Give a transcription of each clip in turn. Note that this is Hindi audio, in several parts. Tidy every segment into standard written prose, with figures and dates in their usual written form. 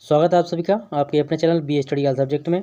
स्वागत है आप सभी का आपके अपने channel B study all subject में।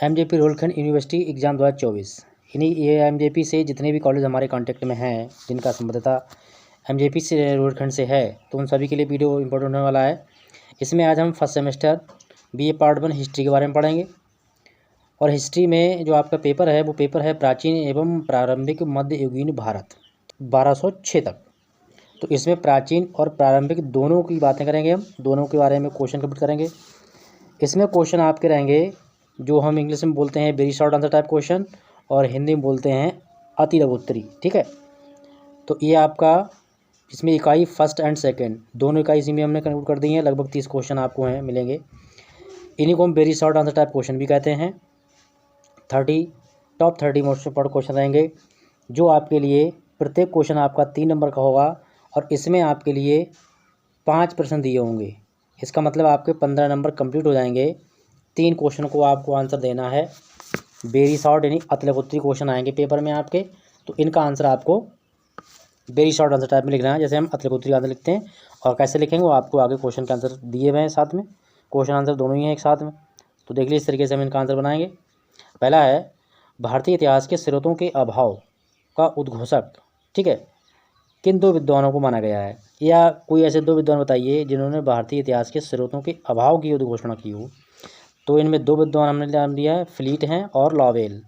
एमजेपी रोलखंड यूनिवर्सिटी एग्ज़ाम 2024 इन्हीं ये एमजेपी से जितने भी कॉलेज हमारे कांटेक्ट में हैं जिनका संबद्धता एमजेपी से रोलखंड से है तो उन सभी के लिए वीडियो इंपॉर्टेंट होने वाला है। इसमें आज हम first semester BA part 1 history के बारे में पढ़ेंगे। और हिस्ट्री में जो आपका पेपर है वो पेपर है प्राचीन एवं प्रारंभिक मध्ययुगीन भारत 1206 तक। तो इसमें प्राचीन और प्रारंभिक दोनों की बातें करेंगे, हम दोनों के बारे में क्वेश्चन कंप्लीट करेंगे। इसमें क्वेश्चन आपके रहेंगे जो हम इंग्लिश में बोलते हैं very short answer type question और हिंदी में बोलते हैं अति लघुत्तरी। ठीक है, तो ये आपका इसमें इकाई फर्स्ट एंड सेकंड दोनों इकाई इसी में हमने कंप्लीट कर दी है। लगभग 30 क्वेश्चन आपको हैं मिलेंगे। इन्हीं को हम very short answer type question भी कहते हैं। टॉप 30 मोस्ट इंपॉर्टेंट क्वेश्चन रहेंगे जो आपके लिए प्रत्येक क्वेश्चन आपका 3 नंबर का होगा और इसमें आपके लिए 5 प्रश्न दिए होंगे। इसका मतलब आपके 15 नंबर कंप्लीट हो जाएंगे। 3 क्वेश्चन को आपको आंसर देना है। वेरी शॉर्ट यानी अति लघुत्तरी क्वेश्चन आएंगे पेपर में आपके, तो इनका आंसर आपको वेरी शॉर्ट आंसर टाइप में लिखना है। जैसे हम अति लघुत्तरी आंसर लिखते हैं और कैसे लिखेंगे वो आपको आगे क्वेश्चन के आंसर दिए हुए हैं साथ में, क्वेश्चन आंसर दोनों ही हैं एक साथ में। तो देख लीजिए इस तरीके से हम इनका आंसर बनाएंगे। पहला है भारतीय इतिहास के स्रोतों के अभाव का उद्घोषक, ठीक है, किन 2 विद्वानों को माना गया है, या कोई ऐसे 2 विद्वान बताइए जिन्होंने भारतीय इतिहास के स्रोतों के अभाव की उद्घोषणा की हो। तो इनमें 2 विद्वान हमने नाम दिया है, फ्लीट हैं और लॉवेल।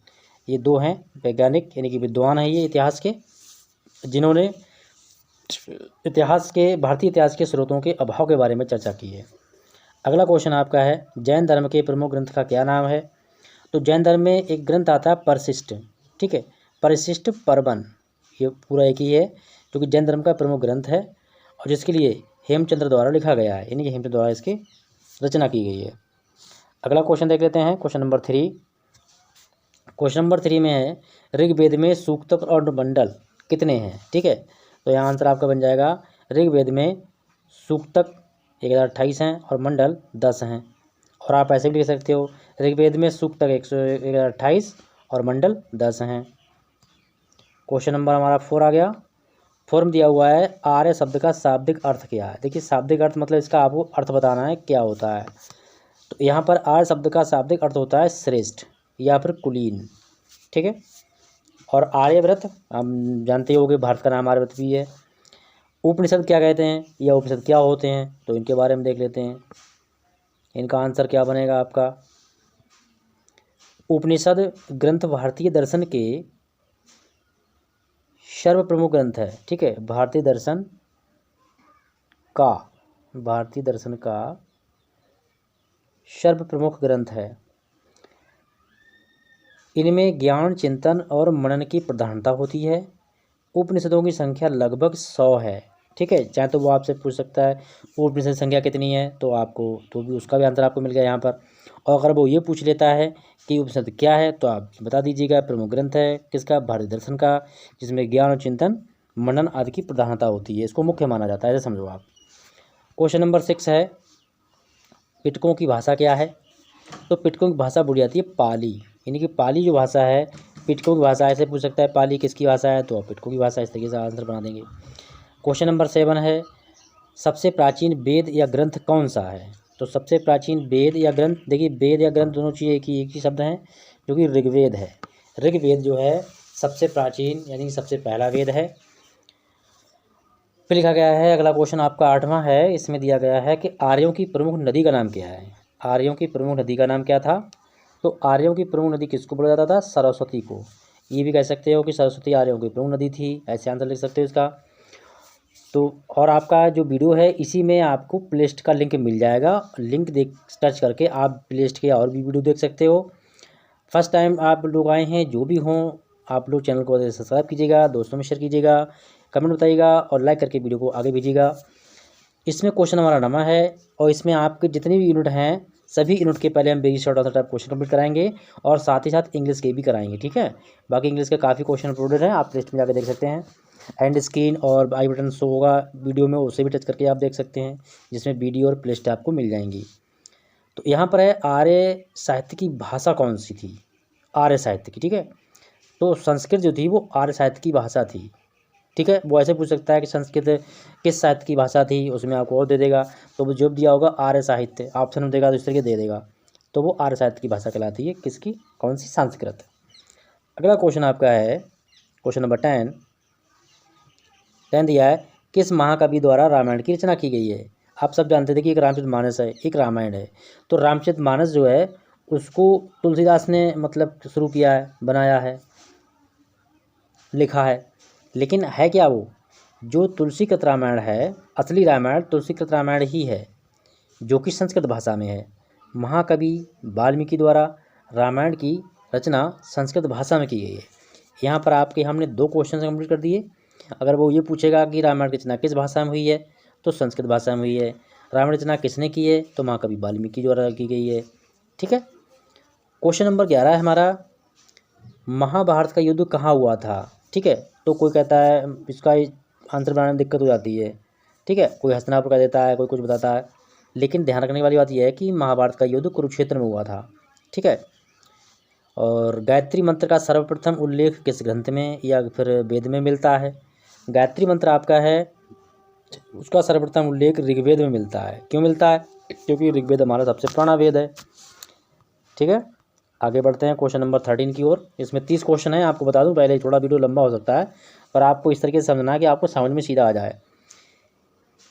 ये 2 हैं वैज्ञानिक यानी कि विद्वान हैं ये इतिहास के, जिन्होंने भारतीय इतिहास के स्रोतों के अभाव के बारे में चर्चा की है। अगला क्वेश्चन आपका है जैन धर्म के प्रमुख ग्रंथ का क्या नाम है। तो जैन धर्म में एक ग्रंथ आता है परशिष्ट, ठीक है, परशिष्ट परवन, ये पूरा एक ही है जो कि जैन धर्म का प्रमुख ग्रंथ है और जिसके लिए हेमचंद्र द्वारा लिखा गया है, यानी कि हेमचंद्र द्वारा इसकी रचना की गई है। अगला क्वेश्चन देख लेते हैं, क्वेश्चन नंबर 3। क्वेश्चन नंबर 3 में है ऋग्वेद में सूक्तक और मंडल कितने हैं। ठीक है, तो यहाँ आंसर आपका बन जाएगा ऋग्वेद में सूक्तक 1028 हैं और मंडल 10 हैं। और आप ऐसे भी लिख सकते हो ऋग्वेद में सूक्तक 1028 और मंडल 10 हैं। क्वेश्चन नंबर हमारा 4 आ गया। फॉर्म दिया हुआ है आर्य शब्द का शाब्दिक अर्थ क्या है। देखिए शाब्दिक अर्थ मतलब इसका आपको अर्थ बताना है क्या होता है। तो यहाँ पर आर्य शब्द का शाब्दिक अर्थ होता है श्रेष्ठ या फिर कुलीन, ठीक है। और आर्यव्रत हम जानते होंगे भारत का नाम आर्यव्रत भी है। उपनिषद क्या कहते हैं या उपनिषद क्या होते हैं, तो इनके बारे में देख लेते हैं। इनका आंसर क्या बनेगा आपका, उपनिषद ग्रंथ भारतीय दर्शन के सर्व प्रमुख ग्रंथ है, ठीक है, भारतीय दर्शन का सर्व प्रमुख ग्रंथ है। इनमें ज्ञान चिंतन और मनन की प्रधानता होती है। उपनिषदों की संख्या लगभग 100 है, ठीक है। चाहे तो वो आपसे पूछ सकता है उपनिषद संख्या कितनी है, तो आपको तो भी उसका भी आंसर आपको मिल गया यहाँ पर। और अगर वो ये पूछ लेता है कि उपनिषद क्या है तो आप बता दीजिएगा प्रमुख ग्रंथ है किसका, भारतीय दर्शन का, जिसमें ज्ञान और चिंतन मनन आदि की प्रधानता होती है, इसको मुख्य माना जाता है, ऐसे समझो आप। क्वेश्चन नंबर 6 है पिटकों की भाषा क्या है। तो पिटकों की भाषा बोली जाती है पाली, यानी कि पाली जो भाषा है पिटकों की भाषा। ऐसे पूछ सकता है पाली किसकी भाषा है, तो आप पिटकों की भाषा, इस तरीके से आंसर बना देंगे। क्वेश्चन नंबर 7 है सबसे प्राचीन वेद या ग्रंथ कौन सा है। तो सबसे प्राचीन वेद या ग्रंथ, देखिए वेद या ग्रंथ दोनों चीज़ एक ही शब्द हैं, जो कि ऋग्वेद है। ऋग्वेद जो है सबसे प्राचीन यानी कि सबसे पहला वेद है। फिर लिखा गया है अगला क्वेश्चन आपका 8वां है, इसमें दिया गया है कि आर्यों की प्रमुख नदी का नाम क्या है। आर्यों की प्रमुख नदी का नाम क्या था। तो आर्यों की प्रमुख नदी किसको बोला जाता था, सरस्वती को। ये भी कह सकते हो कि सरस्वती आर्यों की प्रमुख नदी थी, ऐसे आंसर लिख सकते हो इसका। तो और आपका जो वीडियो है इसी में आपको प्लेलिस्ट का लिंक मिल जाएगा, लिंक देख टच करके आप प्लेलिस्ट के और भी वीडियो देख सकते हो। फर्स्ट टाइम आप लोग आए हैं जो भी हों, आप लोग चैनल को सब्सक्राइब कीजिएगा, दोस्तों में शेयर कीजिएगा, कमेंट बताइएगा और लाइक करके वीडियो को आगे भेजिएगा। इसमें क्वेश्चन हमारा नमा है और इसमें आपके जितने भी यूनिट हैं सभी यूनिट के पहले हम very short answer type question complete कराएंगे और साथ ही साथ इंग्लिश के भी कराएंगे, ठीक है। बाकी इंग्लिश के काफ़ी क्वेश्चन अपलोडेड हैं, आप लिस्ट में जाकर देख सकते हैं। एंड स्क्रीन और आई बटन शो होगा वीडियो में, उसे भी टच करके आप देख सकते हैं, जिसमें वीडियो और प्लेलिस्ट आपको मिल जाएंगी। तो यहाँ पर है आर्य साहित्य की भाषा कौन सी थी, आर्य साहित्य की, ठीक है। तो संस्कृत जो थी वो आर्य साहित्य की भाषा थी। ठीक है। वो ऐसे पूछ सकता है कि संस्कृत किस साहित्य की भाषा थी, उसमें आपको और दे देगा। तो वो जो दिया होगा आर्य साहित्य, ऑप्शन में देगा तो इस तरीके दे देगा, तो वो आर्य साहित्य की भाषा कहलाती है। किसकी? कौन सी? संस्कृत। अगला क्वेश्चन आपका है क्वेश्चन नंबर 10 दिया है, किस महाकवि द्वारा रामायण की रचना की गई है? आप सब जानते थे कि एक रामचरितमानस है, एक रामायण है। तो रामचरितमानस जो है उसको तुलसीदास ने मतलब शुरू किया है, बनाया है, लिखा है। लेकिन है क्या वो? जो तुलसीकृत रामायण है, असली रामायण तुलसीकृत रामायण ही है, जो कि संस्कृत भाषा में है। महाकवि वाल्मीकि द्वारा रामायण की रचना संस्कृत भाषा में की गई है। यहाँ पर आपके हमने 2 क्वेश्चन कंप्लीट कर दिए। अगर वो ये पूछेगा कि रामायण की रचना किस भाषा में हुई है, तो संस्कृत भाषा में हुई है। रामायण रचना किसने की है, तो महाकवि वाल्मीकि द्वारा की गई है। ठीक है। क्वेश्चन नंबर 11 है हमारा, महाभारत का युद्ध कहाँ हुआ था? ठीक है। तो कोई कहता है, इसका आंसर बनाने में दिक्कत हो जाती है। ठीक है। कोई हस्तिनापुर का देता है, कोई कुछ बताता है, लेकिन ध्यान रखने वाली बात यह है कि महाभारत का युद्ध कुरुक्षेत्र में हुआ था। ठीक है। और गायत्री मंत्र का सर्वप्रथम उल्लेख किस ग्रंथ में या फिर वेद में मिलता है? गायत्री मंत्र आपका है, उसका सर्वप्रथम उल्लेख ऋग्वेद में मिलता है। क्यों मिलता है? क्योंकि ऋग्वेद हमारा सबसे पुराना वेद है। ठीक है। आगे बढ़ते हैं क्वेश्चन नंबर 13 की ओर। इसमें 30 क्वेश्चन है, आपको बता दूं पहले, थोड़ा वीडियो लंबा हो सकता है, पर आपको इस तरीके से समझना है कि आपको समझ में सीधा आ जाए।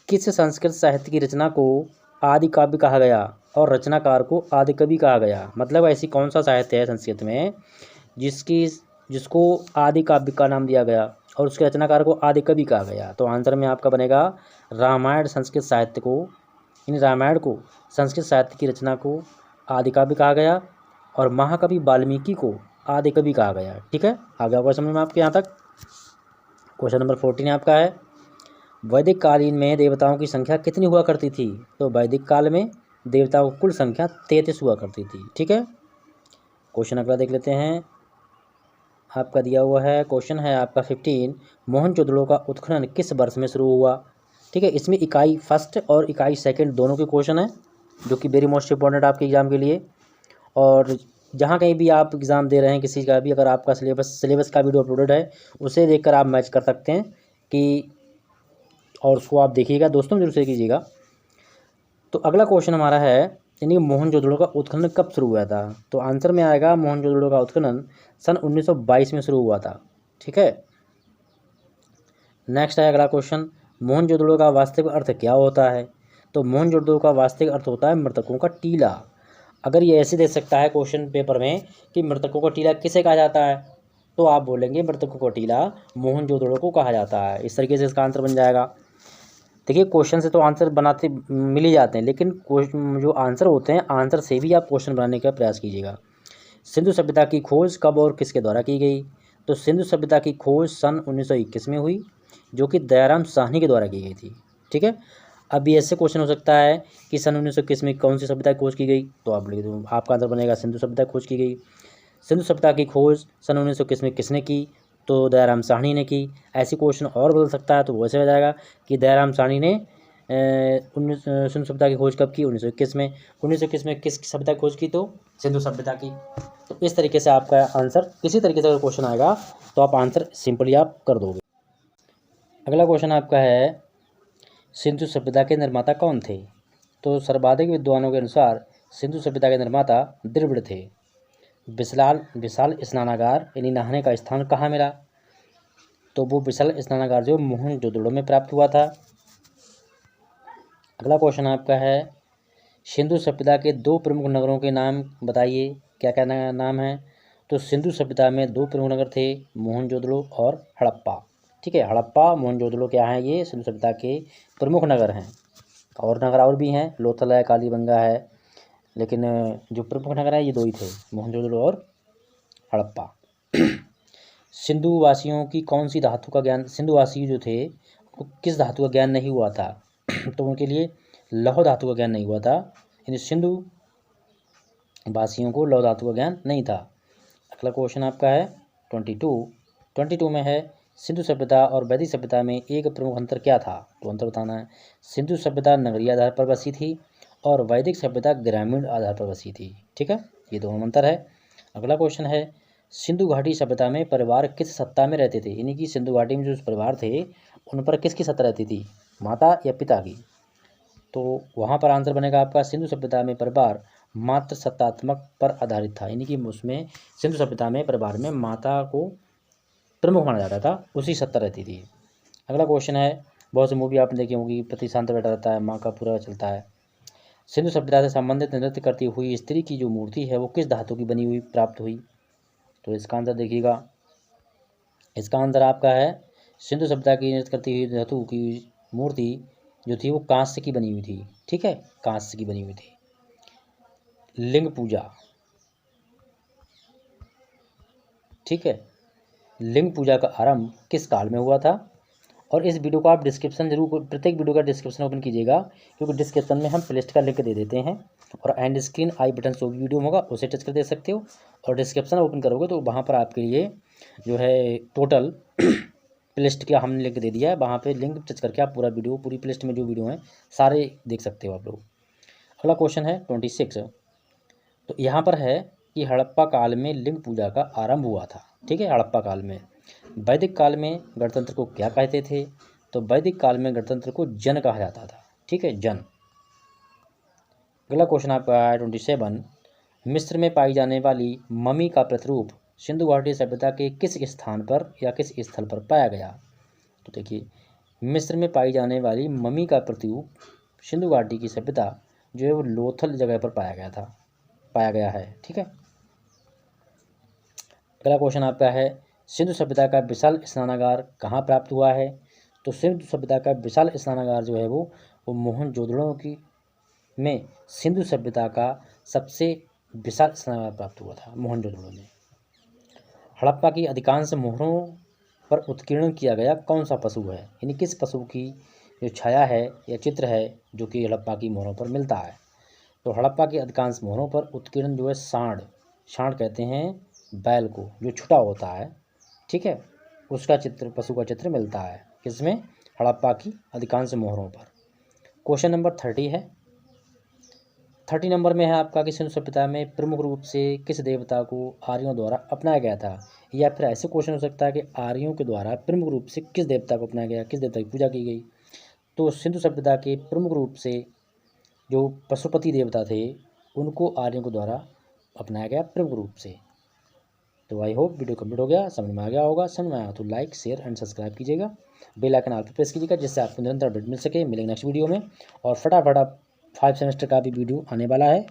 किस संस्कृत साहित्य की रचना को आदि काव्य कहा गया और रचनाकार को आदि कवि कहा गया? मतलब ऐसी कौन सा साहित्य है संस्कृत में जिसको आदि काव्य का नाम दिया गया और उसके रचनाकार को आदि कवि कहा गया? तो आंसर में आपका बनेगा रामायण। संस्कृत साहित्य को, इन रामायण को संस्कृत साहित्य की रचना को आदि काव्य कहा गया और महाकवि वाल्मीकि को आदि कवि कहा गया। ठीक है। आगे आपको समझ में आपके यहाँ तक। क्वेश्चन नंबर 14 आपका है, वैदिक कालीन में देवताओं की संख्या कितनी हुआ करती थी? तो वैदिक काल में देवताओं की कुल संख्या 33 हुआ करती थी। ठीक है। क्वेश्चन अगला देख लेते हैं, आपका दिया हुआ है क्वेश्चन है आपका 15, मोहनजोदड़ो का उत्खनन किस वर्ष में शुरू हुआ? ठीक है। इसमें इकाई फर्स्ट और इकाई सेकंड दोनों के क्वेश्चन है, जो कि वेरी मोस्ट इंपॉर्टेंट आपके एग्जाम के लिए। और जहाँ कहीं भी आप एग्ज़ाम दे रहे हैं किसी का भी, अगर आपका सिलेबस का वीडियो अपलोडेड है, उसे देखकर आप मैच कर सकते हैं कि, और उसको आप देखिएगा, दोस्तों जरूर से कीजिएगा। तो अगला क्वेश्चन हमारा है, यानी मोहनजोदड़ो का उत्खनन कब शुरू हुआ था? तो आंसर में आएगा मोहनजोदड़ो का उत्खनन सन 1922 में शुरू हुआ था। ठीक है। नेक्स्ट है अगला क्वेश्चन, मोहनजोदड़ो का वास्तविक अर्थ क्या होता है? तो मोहनजोदड़ो का वास्तविक अर्थ होता है मृतकों का टीला। अगर ये ऐसे दे सकता है क्वेश्चन पेपर में कि मृतकों का टीला किसे कहा जाता है, तो आप बोलेंगे मृतकों का टीला मोहनजोदड़ो को कहा जाता है। इस तरीके से इसका आंसर बन जाएगा। देखिए, क्वेश्चन से तो आंसर बनाते मिल ही जाते हैं, लेकिन जो आंसर होते हैं, आंसर से भी आप क्वेश्चन बनाने का प्रयास कीजिएगा। सिंधु सभ्यता की खोज कब और किसके द्वारा की गई? तो सिंधु सभ्यता की खोज सन 1921 में हुई, जो कि दयाराम साहनी के द्वारा की गई थी। ठीक है। अब ये ऐसे क्वेश्चन हो सकता है कि सन 1921 में कौन सी सभ्यता की खोज की गई, तो आप लिख दो, आपका आंसर बनेगा सिंधु सभ्यता की खोज की गई। सिंधु सभ्यता की खोज सन 1921 में किसने की? तो दयाराम साहनी ने की। ऐसी क्वेश्चन और बदल सकता है, तो वैसे हो जाएगा कि दयाराम साहनी ने सिंधु सभ्यता की खोज कब की? 1921 में। 1921 में किस सभ्यता की खोज की? तो सिंधु सभ्यता की। तो इस तरीके से आपका आंसर, किसी तरीके से अगर क्वेश्चन आएगा तो आप आंसर सिंपली आप कर दोगे। अगला क्वेश्चन आपका है, सिंधु सभ्यता के निर्माता कौन थे? तो सर्वाधिक विद्वानों के अनुसार सिंधु सभ्यता के निर्माता द्रविड़ थे। विशाल स्नानागार यानी नहाने का स्थान कहाँ मिला? तो वो विशाल स्नानागार जो मोहनजोदड़ो में प्राप्त हुआ था। अगला क्वेश्चन आपका है, सिंधु सभ्यता के 2 प्रमुख नगरों के नाम बताइए, क्या क्या नाम है? तो सिंधु सभ्यता में 2 प्रमुख नगर थे, मोहनजोदड़ो और हड़प्पा। ठीक है। हड़प्पा, मोहनजोदड़ो क्या है, ये सिंधु सभ्यता के प्रमुख नगर हैं। और नगर और भी हैं, लोथल है, कालीबंगा है, लेकिन जो प्रमुख नगर है ये 2 ही थे, मोहनजोदड़ो और हड़प्पा। सिंधु वासियों की कौन सी धातु का ज्ञान, सिंधुवासी जो थे उनको किस धातु का ज्ञान नहीं हुआ था? तो उनके लिए लौह धातु का ज्ञान नहीं हुआ था, यानी सिंधु वासियों को लौह धातु का ज्ञान नहीं था। अगला क्वेश्चन आपका है 22 में है, सिंधु सभ्यता और वैदिक सभ्यता में एक प्रमुख अंतर क्या था? तो अंतर बताना है। सिंधु सभ्यता नगरीय आधार पर बसी थी और वैदिक सभ्यता ग्रामीण आधार पर बसी थी। ठीक है। ये दोनों अंतर है। अगला क्वेश्चन है, सिंधु घाटी सभ्यता में परिवार किस सत्ता में रहते थे, यानी कि सिंधु घाटी में जो परिवार थे उन पर किसकी सत्ता रहती थी, माता या पिता की। तो वहाँ पर आंसर बनेगा आपका सिंधु सभ्यता में परिवार मात्र सत्तात्मक पर आधारित था, यानी कि उसमें सिंधु सभ्यता में परिवार में माता को प्रमुख माना जाता था, उसी सत्ता रहती थी। अगला क्वेश्चन है, बहुत सी मूवी आपने देखी होगी, पति शांत बैठा रहता है, माँ का पूरा चलता है। सिंधु सभ्यता से संबंधित नृत्य करती हुई स्त्री की जो मूर्ति है वो किस धातु की बनी हुई प्राप्त हुई, तो इसका आंसर देखिएगा, इसका आंसर आपका है सिंधु सभ्यता की नृत्य करती हुई धातु की मूर्ति जो थी वो कांस्य की बनी हुई थी। ठीक है, कांस्य की बनी हुई थी। लिंग पूजा, ठीक है, लिंग पूजा का आरंभ किस काल में हुआ था, और इस वीडियो को आप डिस्क्रिप्शन जरूर, प्रत्येक वीडियो का डिस्क्रिप्शन ओपन कीजिएगा, क्योंकि डिस्क्रिप्शन में हम प्लेलिस्ट का लिंक दे देते हैं, और एंड स्क्रीन आई बटन जो भी वीडियो होगा उसे टच कर दे सकते हो, और डिस्क्रिप्शन ओपन करोगे तो वहाँ पर आपके लिए जो है टोटल प्लेलिस्ट का हमने लिंक दे दिया है, वहाँ पे लिंक टच करके आप पूरा वीडियो, पूरी प्लेलिस्ट में जो वीडियो हैं सारे देख सकते हो आप लोग। अगला क्वेश्चन है 26, तो यहाँ पर है कि हड़प्पा काल में लिंग पूजा का आरंभ हुआ था। ठीक है, हड़प्पा काल में। वैदिक काल में गणतंत्र को क्या कहते थे, तो वैदिक काल में गणतंत्र को जन कहा जाता था। ठीक है, जन। अगला क्वेश्चन आपका है 27, मिस्र में पाई जाने वाली मम्मी का प्रतिरूप सिंधु घाटी सभ्यता के किस स्थान पर या किस स्थल पर पाया गया, तो देखिए मिस्र में पाई जाने वाली मम्मी का प्रतिरूप सिंधु घाटी की सभ्यता जो है वो लोथल जगह पर पाया गया है। ठीक है। अगला क्वेश्चन आपका है, सिंधु सभ्यता का विशाल स्नानागार कहाँ प्राप्त हुआ है, तो सिंधु सभ्यता का विशाल स्नानागार जो है वो मोहनजोदड़ो की में सिंधु सभ्यता का सबसे विशाल स्नानागार प्राप्त हुआ था, मोहनजोदड़ो में। हड़प्पा की अधिकांश मोहरों पर उत्कीर्ण किया गया कौन सा पशु है, यानी किस पशु की जो छाया है या चित्र है जो कि हड़प्पा की मोहरों पर मिलता है, तो हड़प्पा की अधिकांश मोहरों पर उत्कीर्ण जो है सांड कहते हैं बैल को, जो छुटा होता है। ठीक है, उसका चित्र, पशु का चित्र मिलता है किसमें, हड़प्पा की अधिकांश मोहरों पर। क्वेश्चन नंबर 30 है, 30 नंबर में है आपका कि सिंधु सभ्यता में प्रमुख रूप से किस देवता को आर्यों द्वारा अपनाया गया था, या फिर ऐसे क्वेश्चन हो सकता है कि आर्यों के द्वारा प्रमुख रूप से किस देवता को अपनाया गया, किस देवता की पूजा की गई, तो सिंधु सभ्यता के प्रमुख रूप से जो पशुपति देवता थे उनको आर्यों के द्वारा अपनाया गया प्रमुख रूप से। तो आई होप वीडियो कंप्लीट हो गया, समझ में आ गया होगा। समझ में आया तो लाइक शेयर एंड सब्सक्राइब कीजिएगा, बेल आइकन ऑल पे प्रेस कीजिएगा, जिससे आपको निरंतर अपडेट मिल सके। मिलेंगे नेक्स्ट वीडियो में, और फटाफट 5 सेमेस्टर का भी वीडियो आने वाला है।